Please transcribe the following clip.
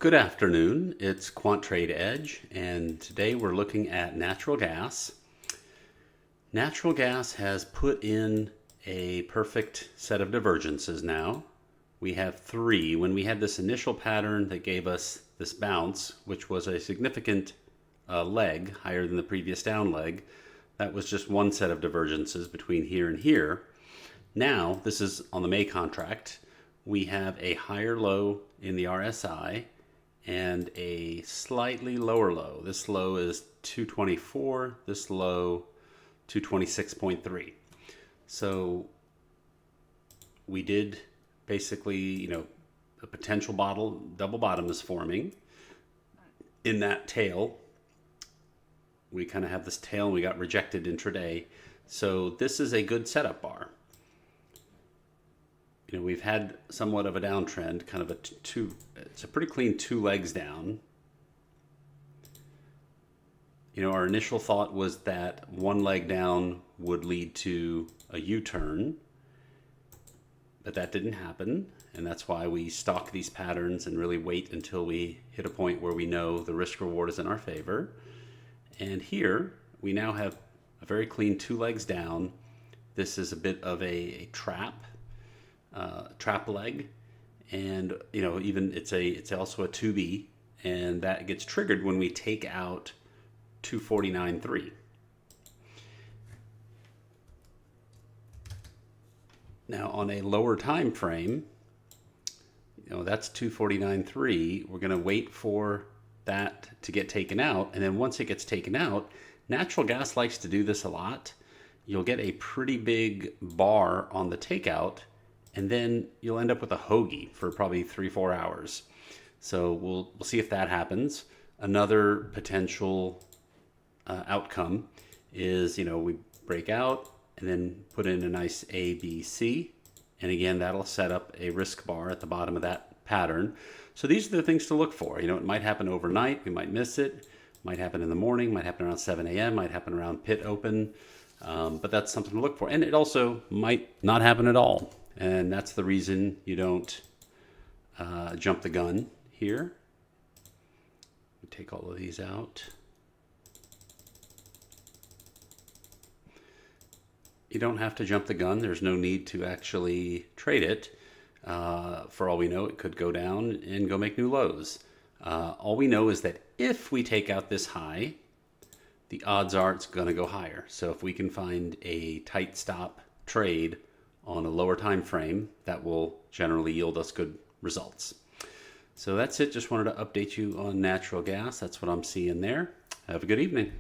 Good afternoon, it's Quant Trade Edge, and today we're looking at natural gas. Natural gas has put in a perfect set of divergences now. We have three. When we had this initial pattern that gave us this bounce, which was a significant leg higher than the previous down leg, that was just one set of divergences between here and here. Now, this is on the May contract, we have a higher low in the RSI and a slightly lower low. This low is 224, this low 226.3. So we did basically, a potential double bottom is forming in that tail. We kind of have this tail and we got rejected intraday. So this is a good setup bar. We've had somewhat of a downtrend, kind of it's a pretty clean two legs down. Our initial thought was that one leg down would lead to a U-turn, but that didn't happen. And that's why we stalk these patterns and really wait until we hit a point where we know the risk reward is in our favor. And here we now have a very clean two legs down. This is a bit of a trap leg, and even it's also a 2B, and that gets triggered when we take out 249.3. Now on a lower time frame, that's 249.3. We're going to wait for that to get taken out, and then once it gets taken out, natural gas likes to do this a lot. You'll get a pretty big bar on the takeout, and then you'll end up with a hoagie for probably 3-4 hours. So we'll see if that happens. Another potential outcome is, we break out and then put in a nice A, B, C. And again, that'll set up a risk bar at the bottom of that pattern. So these are the things to look for. It might happen overnight. We might miss it. Might happen in the morning. Might happen around 7 a.m. Might happen around pit open. But that's something to look for. And it also might not happen at all. And that's the reason you don't jump the gun here. Take all of these out. You don't have to jump the gun. There's no need to actually trade it. For all we know, it could go down and go make new lows. All we know is that if we take out this high, the odds are it's going to go higher. So if we can find a tight stop trade on a lower time frame, that will generally yield us good results. So that's it. Just wanted to update you on natural gas. That's what I'm seeing there. Have a good evening.